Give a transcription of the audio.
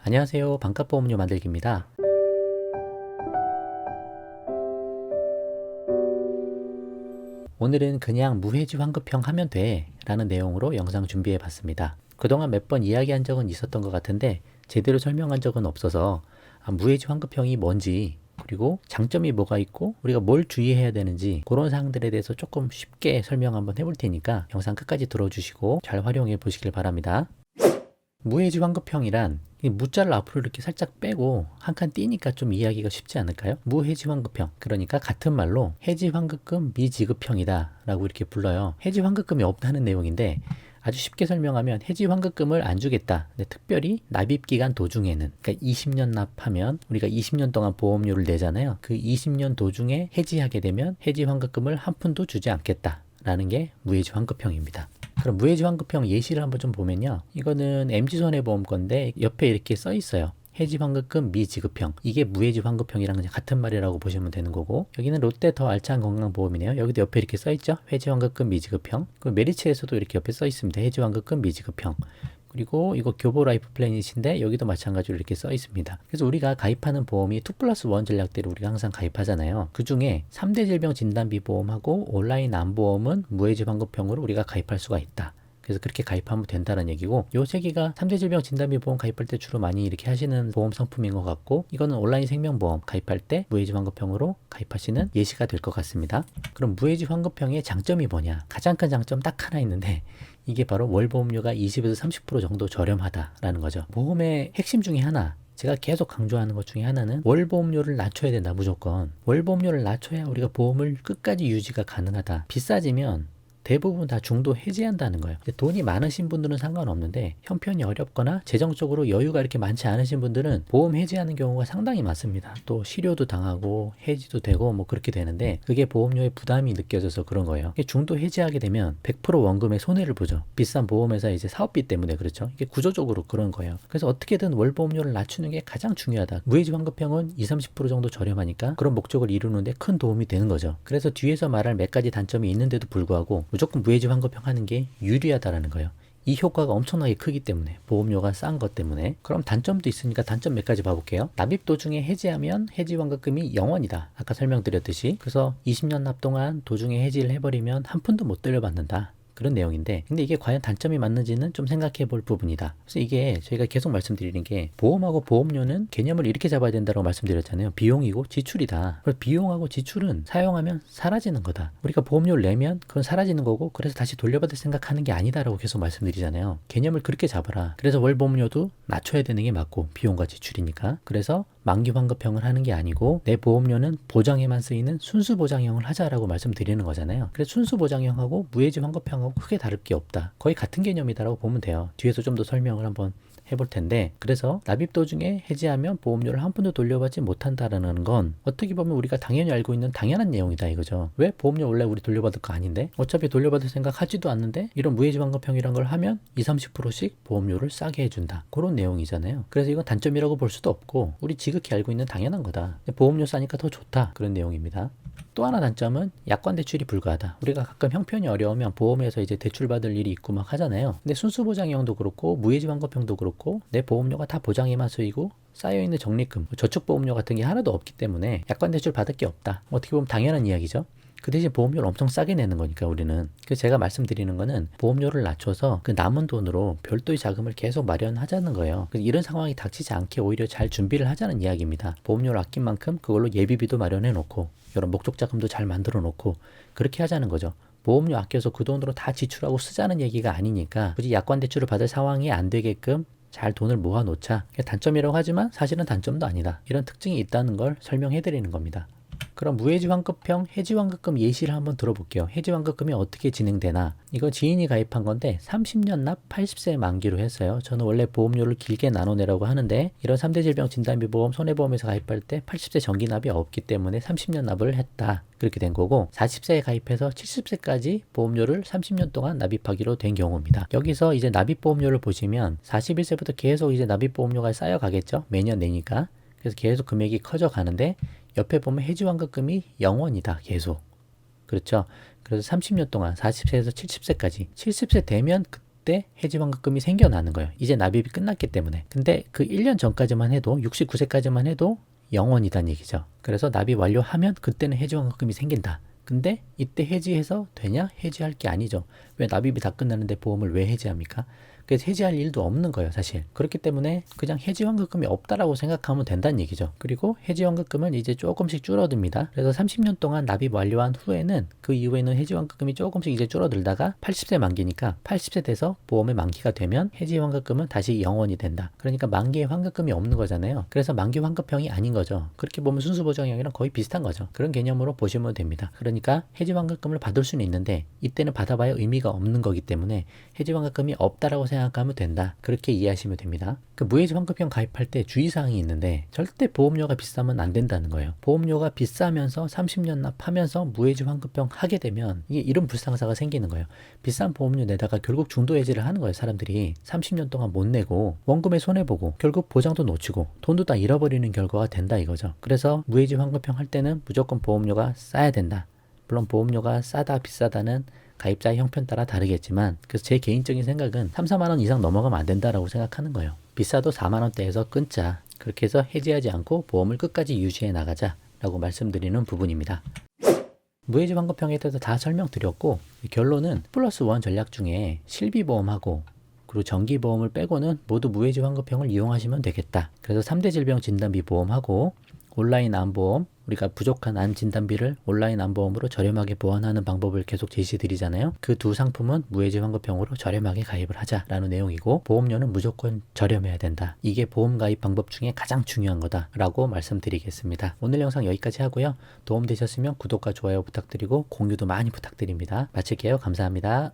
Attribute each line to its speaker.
Speaker 1: 안녕하세요. 반값보험료 만들기입니다. 오늘은 그냥 무해지 환급형 하면 돼 라는 내용으로 영상 준비해 봤습니다. 그동안 몇 번 이야기한 적은 있었던 것 같은데 제대로 설명한 적은 없어서 무해지 환급형이 뭔지, 그리고 장점이 뭐가 있고 우리가 뭘 주의해야 되는지 그런 사항들에 대해서 조금 쉽게 설명 한번 해볼 테니까 영상 끝까지 들어주시고 잘 활용해 보시길 바랍니다. 무해지 환급형이란 이 무자를 앞으로 이렇게 살짝 빼고 한 칸 띄니까 좀 이해하기가 쉽지 않을까요? 무해지 환급형, 그러니까 같은 말로 해지 환급금 미지급형이다 라고 이렇게 불러요. 해지 환급금이 없다는 내용인데 아주 쉽게 설명하면 해지 환급금을 안 주겠다. 근데 특별히 납입기간 도중에는, 그러니까 20년 납하면 우리가 20년 동안 보험료를 내잖아요. 그 20년 도중에 해지하게 되면 해지 환급금을 한 푼도 주지 않겠다 라는 게 무해지 환급형입니다. 그럼 무해지 환급형 예시를 한번 좀 보면요. 이거는 MG손해보험 건데 옆에 이렇게 써 있어요. 해지 환급금 미지급형. 이게 무해지 환급형이랑 그냥 같은 말이라고 보시면 되는 거고, 여기는 롯데 더 알찬 건강보험이네요. 여기도 옆에 이렇게 써 있죠. 해지 환급금 미지급형. 그 메리츠에서도 이렇게 옆에 써 있습니다. 해지 환급금 미지급형. 그리고 이거 교보 라이프 플래닛인데 여기도 마찬가지로 이렇게 써 있습니다. 그래서 우리가 가입하는 보험이 2+1 전략대로 우리가 항상 가입하잖아요. 그 중에 3대 질병 진단비 보험하고 온라인 암보험은 무해지 환급형으로 우리가 가입할 수가 있다. 그래서 그렇게 가입하면 된다는 얘기고, 요 세 개가 3대 질병 진단비 보험 가입할 때 주로 많이 이렇게 하시는 보험 상품인 것 같고, 이거는 온라인 생명보험 가입할 때 무해지 환급형으로 가입하시는 예시가 될 것 같습니다. 그럼 무해지 환급형의 장점이 뭐냐? 가장 큰 장점 딱 하나 있는데 이게 바로 월보험료가 20에서 30% 정도 저렴하다라는 거죠. 보험의 핵심 중에 하나, 제가 계속 강조하는 것 중에 하나는 월보험료를 낮춰야 된다. 무조건 월보험료를 낮춰야 우리가 보험을 끝까지 유지가 가능하다. 비싸지면 대부분 다 중도 해지한다는 거예요. 돈이 많으신 분들은 상관없는데 형편이 어렵거나 재정적으로 여유가 이렇게 많지 않으신 분들은 보험 해지하는 경우가 상당히 많습니다. 또 실효도 당하고 해지도 되고 뭐 그렇게 되는데 그게 보험료의 부담이 느껴져서 그런 거예요. 중도 해지하게 되면 100% 원금에 손해를 보죠. 비싼 보험회사 이제 사업비 때문에. 그렇죠. 이게 구조적으로 그런 거예요. 그래서 어떻게든 월보험료를 낮추는 게 가장 중요하다. 무해지 환급형은 20-30% 정도 저렴하니까 그런 목적을 이루는데 큰 도움이 되는 거죠. 그래서 뒤에서 말할 몇 가지 단점이 있는데도 불구하고 무조건 무해지 환급형 하는 게 유리하다라는 거예요. 이 효과가 엄청나게 크기 때문에, 보험료가 싼 것 때문에. 그럼 단점도 있으니까 단점 몇 가지 봐볼게요. 납입 도중에 해지하면 해지 환급금이 0원이다. 아까 설명드렸듯이. 그래서 20년 납 동안 도중에 해지를 해버리면 한 푼도 못 돌려받는다. 그런 내용인데, 근데 이게 과연 단점이 맞는지는 좀 생각해 볼 부분이다. 그래서 이게 저희가 계속 말씀드리는 게, 보험하고 보험료는 개념을 이렇게 잡아야 된다고 말씀드렸잖아요. 비용이고 지출이다. 그래서 비용하고 지출은 사용하면 사라지는 거다. 우리가 보험료를 내면 그건 사라지는 거고, 그래서 다시 돌려받을 생각하는 게 아니다라고 계속 말씀드리잖아요. 개념을 그렇게 잡아라. 그래서 월보험료도 낮춰야 되는 게 맞고, 비용과 지출이니까. 그래서 만기 환급형을 하는 게 아니고 내 보험료는 보장에만 쓰이는 순수 보장형을 하자라고 말씀드리는 거잖아요. 그래서 순수 보장형하고 무해지 환급형하고 크게 다를 게 없다. 거의 같은 개념이다라고 보면 돼요. 뒤에서 좀 더 설명을 한번 해볼 텐데, 그래서 납입 도중에 해지하면 보험료를 한 푼도 돌려받지 못한다라는 건 어떻게 보면 우리가 당연히 알고 있는 당연한 내용이다 이거죠. 왜? 보험료 원래 우리 돌려받을 거 아닌데, 어차피 돌려받을 생각 하지도 않는데 이런 무해지 환급형이란 걸 하면 20-30%씩 보험료를 싸게 해준다. 그런 내용이잖아요. 그래서 이건 단점이라고 볼 수도 없고 우리 지극히 알고 있는 당연한 거다. 보험료 싸니까 더 좋다. 그런 내용입니다. 또 하나 단점은 약관 대출이 불가하다. 우리가 가끔 형편이 어려우면 보험에서 이제 대출 받을 일이 있고 막 하잖아요. 근데 순수 보장형도 그렇고 무해지 환급형도 그렇고 내 보험료가 다 보장에만 쓰이고 쌓여있는 적립금, 저축보험료 같은 게 하나도 없기 때문에 약관 대출 받을 게 없다. 어떻게 보면 당연한 이야기죠. 그 대신 보험료를 엄청 싸게 내는 거니까 우리는. 그래서 제가 말씀드리는 거는 보험료를 낮춰서 그 남은 돈으로 별도의 자금을 계속 마련하자는 거예요. 그래서 이런 상황이 닥치지 않게 오히려 잘 준비를 하자는 이야기입니다. 보험료를 아낀 만큼 그걸로 예비비도 마련해 놓고 이런 목적 자금도 잘 만들어 놓고 그렇게 하자는 거죠. 보험료 아껴서 그 돈으로 다 지출하고 쓰자는 얘기가 아니니까 굳이 약관 대출을 받을 상황이 안 되게끔 잘 돈을 모아 놓자. 단점이라고 하지만 사실은 단점도 아니다. 이런 특징이 있다는 걸 설명해 드리는 겁니다. 그럼 무해지 환급형 해지 환급금 예시를 한번 들어볼게요. 해지 환급금이 어떻게 진행되나. 이거 지인이 가입한 건데 30년 납 80세 만기로 했어요. 저는 원래 보험료를 길게 나눠내라고 하는데 이런 3대 질병 진단비 보험 손해보험에서 가입할 때 80세 정기 납이 없기 때문에 30년 납을 했다. 그렇게 된 거고, 40세에 가입해서 70세까지 보험료를 30년 동안 납입하기로 된 경우입니다. 여기서 이제 납입보험료를 보시면 41세부터 계속 이제 납입보험료가 쌓여가겠죠. 매년 내니까. 그래서 계속 금액이 커져 가는데 옆에 보면 해지 환급금이 0원이다. 계속. 그렇죠. 그래서 30년 동안 40세에서 70세까지 70세 되면 그때 해지환급금이 생겨나는 거예요. 이제 납입이 끝났기 때문에. 근데 그 1년 전까지만 해도 69세까지만 해도 0원이란 얘기죠. 그래서 납입 완료하면 그때는 해지환급금이 생긴다. 근데 이때 해지해서 되냐? 해지할 게 아니죠. 왜 납입이 다 끝났는데 보험을 왜 해지합니까? 그래서 해지할 일도 없는 거예요, 사실. 그렇기 때문에 그냥 해지환급금이 없다라고 생각하면 된다는 얘기죠. 그리고 해지환급금은 이제 조금씩 줄어듭니다. 그래서 30년 동안 납입 완료한 후에는 그 이후에는 해지환급금이 조금씩 이제 줄어들다가 80세 만기니까 80세 돼서 보험의 만기가 되면 해지환급금은 다시 0원이 된다. 그러니까 만기에 환급금이 없는 거잖아요. 그래서 만기 환급형이 아닌 거죠. 그렇게 보면 순수보장형이랑 거의 비슷한 거죠. 그런 개념으로 보시면 됩니다. 그러니까 해지환급금을 받을 수는 있는데 이때는 받아봐야 의미가 없는 거기 때문에 해지환급금이 없다라고 생각하면 된다. 그렇게 이해하시면 됩니다. 그 무해지 환급형 가입할 때 주의사항이 있는데 절대 보험료가 비싸면 안 된다는 거예요. 보험료가 비싸면서 30년 납하면서 무해지 환급형 하게 되면 이게 이런 불상사가 생기는 거예요. 비싼 보험료 내다가 결국 중도 해지를 하는 거예요. 사람들이 30년 동안 못 내고 원금에 손해보고 결국 보장도 놓치고 돈도 다 잃어버리는 결과가 된다 이거죠. 그래서 무해지 환급형 할 때는 무조건 보험료가 싸야 된다. 물론 보험료가 싸다 비싸다는 가입자의 형편 따라 다르겠지만 그래서 제 개인적인 생각은 3, 4만 원 이상 넘어가면 안 된다라고 생각하는 거예요. 비싸도 4만 원대에서 끊자. 그렇게 해서 해지하지 않고 보험을 끝까지 유지해 나가자 라고 말씀드리는 부분입니다. 무해지 환급형에 대해서 다 설명드렸고 결론은 플러스 원 전략 중에 실비보험하고 그리고 정기보험을 빼고는 모두 무해지 환급형을 이용하시면 되겠다. 그래서 3대 질병 진단비 보험하고 온라인 암보험, 우리가 부족한 암 진단비를 온라인 암보험으로 저렴하게 보완하는 방법을 계속 제시 드리잖아요. 그 두 상품은 무해지 환급형으로 저렴하게 가입을 하자라는 내용이고 보험료는 무조건 저렴해야 된다. 이게 보험 가입 방법 중에 가장 중요한 거다라고 말씀드리겠습니다. 오늘 영상 여기까지 하고요. 도움되셨으면 구독과 좋아요 부탁드리고 공유도 많이 부탁드립니다. 마칠게요. 감사합니다.